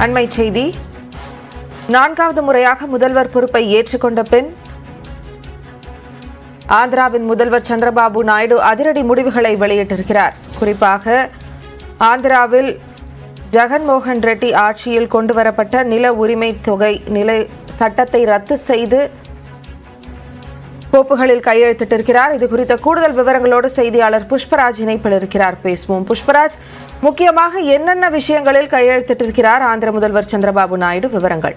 அண்மை செய்தி. 4வது முறையாக முதல்வர் பொறுப்பை ஏற்றுக்கொண்ட பின் ஆந்திராவின் முதல்வர் சந்திரபாபு நாயுடு அதிரடி முடிவுகளை வெளியிட்டிருக்கிறார். குறிப்பாக ஆந்திராவில் ஜெகன்மோகன் ரெட்டி ஆட்சியில் கொண்டுவரப்பட்ட நில உரிமை தொகை நில சட்டத்தை ரத்து செய்து கோப்புகளில் கையெழுத்திட்டிருக்கிறார். இது குறித்த கூடுதல் விவரங்களோடு செய்தியாளர் புஷ்பராஜ் இணைப்பில் இருக்கிறார். பேசுவோம். புஷ்பராஜ், முக்கியமாக என்னென்ன விஷயங்களில் கையெழுத்திட்டிருக்கிறார் ஆந்திர முதல்வர் சந்திரபாபு நாயுடு? விவரங்கள்.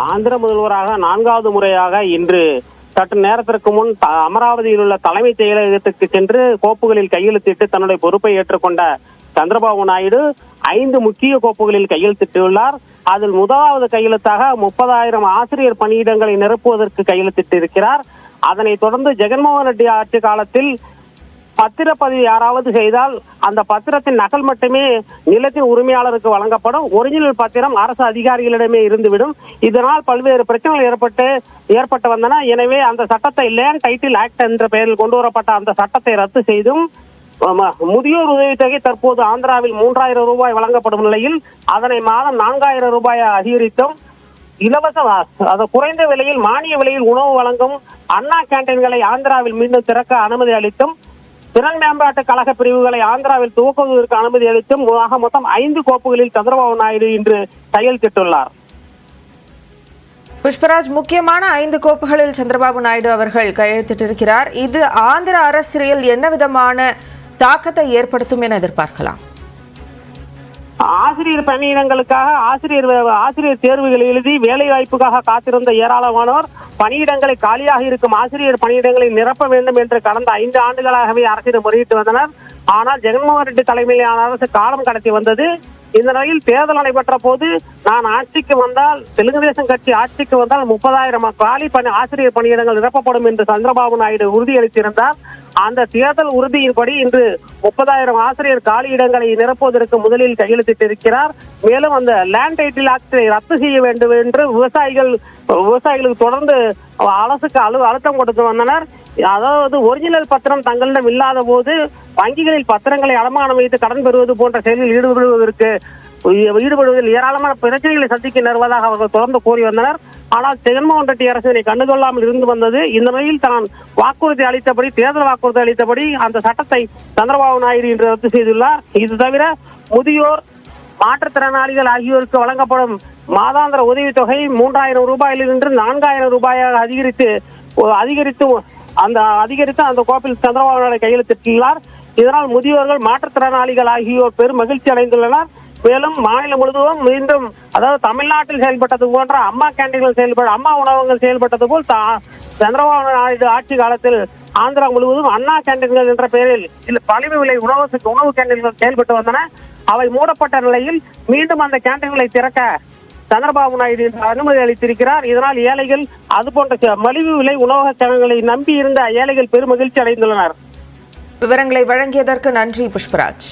ஆந்திர முதல்வராக 4வது முறையாக இன்று சற்று நேரத்திற்கு முன் அமராவதியில் உள்ள தலைமை செயலகத்துக்கு சென்று கோப்புகளில் கையெழுத்திட்டு தன்னுடைய பொறுப்பை ஏற்றுக்கொண்ட சந்திரபாபு நாயுடு 5 முக்கிய கோப்புகளில் கையெழுத்திட்டுள்ளார். அதில் முதலாவது கையெழுத்தாக 30,000 ஆசிரியர் பணியிடங்களை நிரப்புவதற்கு கையெழுத்திட்டு இருக்கிறார். அதனைத் தொடர்ந்து ஜெகன்மோகன் ரெட்டி ஆட்சி காலத்தில் பத்திரப்பதிவு யாராவது செய்தால் அந்த பத்திரத்தின் நகல் மட்டுமே நிலத்தின் உரிமையாளருக்கு வழங்கப்படும். ஒரிஜினல் பத்திரம் அரசு அதிகாரிகளிடமே இருந்துவிடும். இதனால் பல்வேறு பிரச்சனைகள் ஏற்பட்டு வந்தன. எனவே அந்த சட்டத்தை லேண்ட் டைட்டில் ஆக்ட் என்ற பெயரில் கொண்டு வரப்பட்ட அந்த சட்டத்தை ரத்து செய்தும் முதியோர் உதவித்தொகை தற்போது ஆந்திராவில் 3,000 ரூபாய் வழங்கப்படும் நிலையில் அதனை மாதம் 4,000 ரூபாய் அதிகரித்தும் இலவச குறைந்த விலையில் மானிய விலையில் உணவு வழங்கும் அண்ணா கேண்டீன்களை ஆந்திராவில் மீண்டும் திறக்க அனுமதி அளித்தும் திறன் மேம்பாட்டு கழக பிரிவுகளை ஆந்திராவில் துவக்குவதற்கு அனுமதி அளித்தும் மொத்தம் 5 கோப்புகளில் சந்திரபாபு நாயுடு இன்று கையெழுத்திட்டுள்ளார். புஷ்பராஜ், முக்கியமான 5 கோப்புகளில் சந்திரபாபு நாயுடு அவர்கள் கையெழுத்திட்டிருக்கிறார். இது ஆந்திர அரசியல் என்ன விதமான தாக்கத்தை ஏற்படுத்தும் என எதிர்பார்க்கலாம்? ஆசிரியர் பணியிடங்களுக்காக ஆசிரியர் தேர்வுகள் எழுதி வேலை வாய்ப்புக்காக காத்திருந்த ஏராளமானோர் பணியிடங்களை காலியாக இருக்கும் ஆசிரியர் பணியிடங்களை நிரப்ப வேண்டும் என்று கடந்த 5 ஆண்டுகளாகவே அரசிடம் முறையிட்டு வந்தனர். ஆனால் ஜெகன்மோகன் ரெட்டி தலைமையிலான அரசு காலம் கடத்தி வந்தது. இந்த நிலையில் தேர்தல் நடைபெற்ற போது நான் ஆட்சிக்கு வந்தால், தெலுங்கு தேசம் கட்சி ஆட்சிக்கு வந்தால் 30,000 காலி ஆசிரியர் பணியிடங்கள் நிரப்பப்படும் என்று சந்திரபாபு நாயுடு உறுதியளித்திருந்தார். அந்த தேர்தல் உறுதியின்படி இன்று 30,000 ஆசிரியர் காலி இடங்களை நிரப்புவதற்கு முதலில் கையெழுத்திட்டிருக்கிறார். மேலும் அந்த லேண்ட் டைட்டில் ஆக்டை ரத்து செய்ய வேண்டும் என்று விவசாயிகளுக்கு தொடர்ந்து அரசுக்கு அழுத்தம் கொடுத்து வந்தனர். அதாவது ஒரிஜினல் பத்திரம் தங்களிடம் இல்லாத போது வங்கிகளில் பத்திரங்களை அடமானம் வைத்து கடன் பெறுவது போன்ற செயலில் ஈடுபடுவதில் ஏராளமான பிரச்சனைகளை சந்திக்க நேர்வதாக அவர்கள் தொடர்ந்து கூறி வந்தனர். ஆனால் ஜெகன்மோகன் ரெட்டி அரசு இதனை கண்டுகொள்ளாமல் இருந்து வந்தது. இந்த நிலையில் தான் தேர்தல் வாக்குறுதி அளித்தபடி அந்த சட்டத்தை சந்திரபாபு நாயுடு இன்று ரத்து செய்துள்ளார். இது தவிர முதியோர், மாற்றுத்திறனாளிகள் ஆகியோருக்கு வழங்கப்படும் மாதாந்திர உதவித்தொகை 3,000 ரூபாயிலிருந்து 4,000 ரூபாயாக அதிகரித்து அந்த கோப்பில் சந்திரபாபு நாயுடு கையெழுத்திட்டுள்ளார். இதனால் முதியோர்கள், மாற்றுத்திறனாளிகள் ஆகியோர் பெரும் மகிழ்ச்சி அடைந்துள்ளனர். மேலும் மாநிலம் முழுவதும் மீண்டும், அதாவது தமிழ்நாட்டில் செயல்பட்டது போன்ற அம்மா கேண்டீன்கள் அம்மா உணவகங்கள் செயல்பட்டது போல் சந்திரபாபு நாயுடு ஆட்சி காலத்தில் ஆந்திரா முழுவதும் அண்ணா கேண்டீன்கள் என்ற பெயரில் மலிவு விலை உணவு கேண்டீன்கள் செயல்பட்டு வந்தன. அவை மூடப்பட்ட நிலையில் மீண்டும் அந்த கேண்டீன்களை திறக்க சந்திரபாபு நாயுடு அனுமதி அளித்திருக்கிறார். இதனால் ஏழைகள், அதுபோன்ற மலிவு விலை உணவக சேவைகளை நம்பி இருந்த ஏழைகள் பெரும் மகிழ்ச்சி அடைந்துள்ளனர். விவரங்களை வழங்கியதற்கு நன்றி புஷ்பராஜ்.